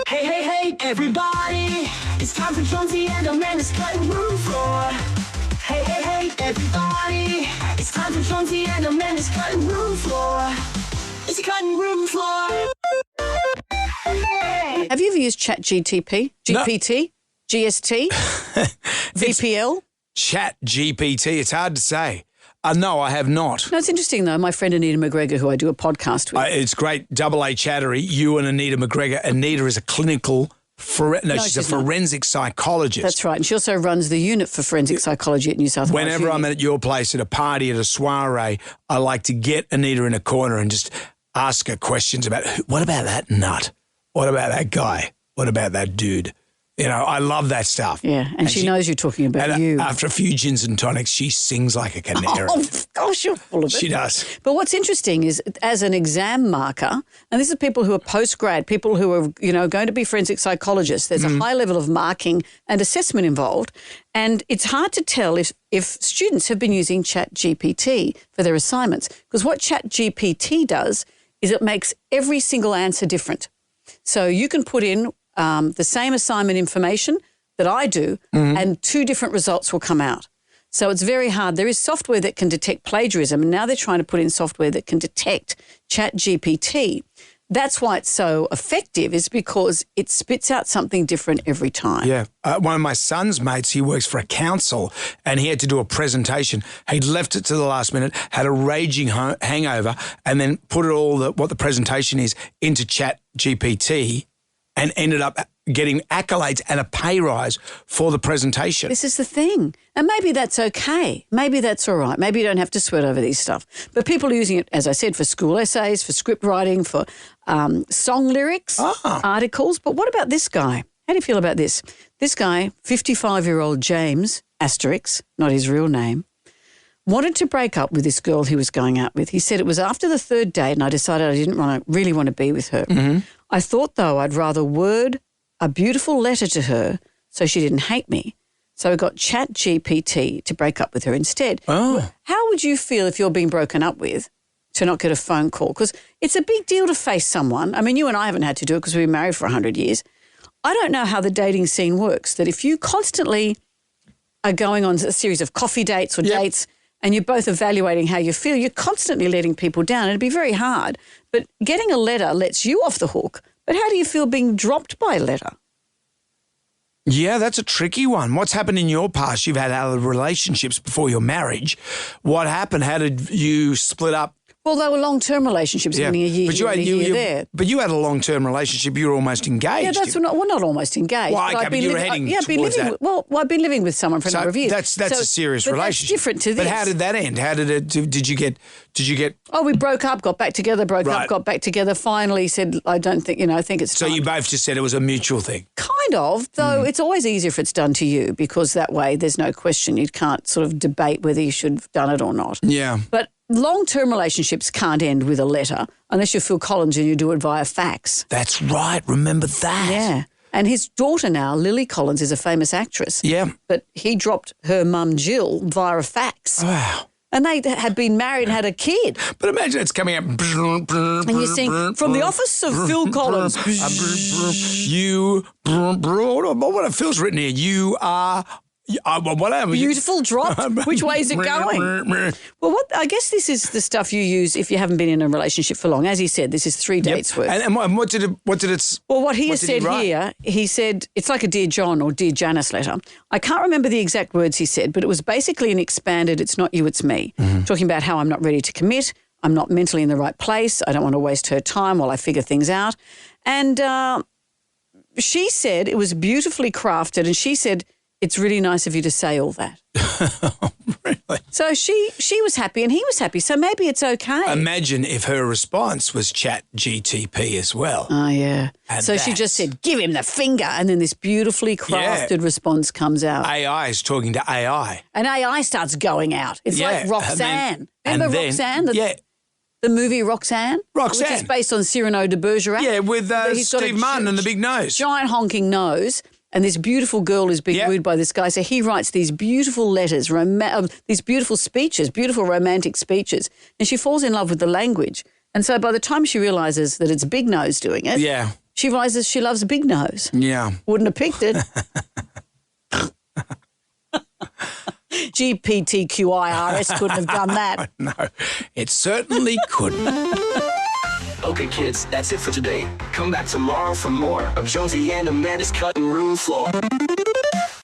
Hey, hey, hey, everybody. It's time for Jonesy and Amanda's cutting room floor. Hey, hey, hey, everybody. It's time for Jonesy and Amanda's cutting room floor. It's a cutting room floor. Have you ever used ChatGPT? GPT? GST? VPL? Chat GPT. It's hard to say. No, I have not. No, it's interesting, though. My friend Anita McGregor, who I do a podcast with. It's great. Double A chattery. You and Anita McGregor. Anita is a clinical... she's a forensic psychologist. That's right. And she also runs the unit for forensic psychology at New South Wales. Whenever I'm at your place, at a party, at a soiree, I like to get Anita in a corner and just ask her questions about, what about that nut? What about that guy? What about that dude? You know, I love that stuff. Yeah, and she knows you're talking about you. After a few gins and tonics, she sings like a canary. Oh, gosh, you're full of it. She does. But what's interesting is, as an exam marker, and this is people who are post-grad, people who are, going to be forensic psychologists, there's a high level of marking and assessment involved, and it's hard to tell if students have been using ChatGPT for their assignments, because what ChatGPT does is it makes every single answer different. So you can put in the same assignment information that I do, and two different results will come out. So it's very hard. There is software that can detect plagiarism, and now they're trying to put in software that can detect ChatGPT. That's why it's so effective, is because it spits out something different every time. Yeah. One of my son's mates, he works for a council, and he had to do a presentation. He'd left it to the last minute, had a raging hangover, and then put it what the presentation is into ChatGPT, and ended up getting accolades and a pay rise for the presentation. This is the thing. And maybe that's okay. Maybe that's all right. Maybe you don't have to sweat over these stuff. But people are using it, as I said, for school essays, for script writing, for song lyrics, articles. But what about this guy? How do you feel about this? This guy, 55-year-old James, asterisk, not his real name, wanted to break up with this girl he was going out with. He said, it was after the third date and I decided I didn't really want to be with her. I thought, though, I'd rather word a beautiful letter to her so she didn't hate me. So I got ChatGPT to break up with her instead. Oh. How would you feel if you're being broken up with to not get a phone call? Because it's a big deal to face someone. I mean, you and I haven't had to do it because we've been married for 100 years. I don't know how the dating scene works, that if you constantly are going on a series of coffee dates or dates and you're both evaluating how you feel, you're constantly letting people down. It'd be very hard. But getting a letter lets you off the hook. But how do you feel being dropped by a letter? Yeah, that's a tricky one. What's happened in your past? You've had other relationships before your marriage. What happened? How did you split up? Well, they were long-term relationships, meaning a year here and a year there. But you had a long-term relationship. You were almost engaged. Yeah, not almost engaged. Well, okay, but you were heading towards that. I've been living with someone for a number of years. That's a serious relationship. That's different to this. But how did that end? How did it? Did you get? Oh, we broke up, got back together, broke up, got back together. Finally, said, I don't think, I think it's time. So you both just said it was a mutual thing. Kind of, though. It's always easier if it's done to you, because that way there's no question. You can't sort of debate whether you should have done it or not. Yeah. But long-term relationships can't end with a letter unless you're Phil Collins and you do it via fax. That's right. Remember that. Yeah. And his daughter now, Lily Collins, is a famous actress. Yeah. But he dropped her mum, Jill, via a fax. Wow. And they had been married and had a kid. But imagine it's coming up. And you're saying, from the office of Phil Collins. What Phil's written here. You are... whatever. Beautiful drop. Which way is it going? Well, I guess this is the stuff you use if you haven't been in a relationship for long. As he said, this is 3 dates worth. And what did it? Well, what he has said here, he said it's like a Dear John or Dear Janice letter. I can't remember the exact words he said, but it was basically an expanded, it's not you, it's me, talking about how I'm not ready to commit. I'm not mentally in the right place. I don't want to waste her time while I figure things out. And she said it was beautifully crafted, and she said, it's really nice of you to say all that. Really? So she was happy and he was happy. So maybe it's okay. Imagine if her response was ChatGPT as well. Oh, yeah. And so she just said, give him the finger. And then this beautifully crafted response comes out. AI is talking to AI. And AI starts going out. It's like Roxanne. Remember Roxanne? The movie Roxanne? Which is based on Cyrano de Bergerac. Yeah, with Steve Martin and the big nose. Giant honking nose. And this beautiful girl is being wooed by this guy. So he writes these beautiful letters, these beautiful speeches, beautiful romantic speeches. And she falls in love with the language. And so by the time she realises that it's Big Nose doing it, She realises she loves a big nose. Yeah. Wouldn't have picked it. GPTQIRS couldn't have done that. No, it certainly couldn't. Okay, kids, that's it for today. Come back tomorrow for more of Jonesy and Amanda's Cutting Room Floor.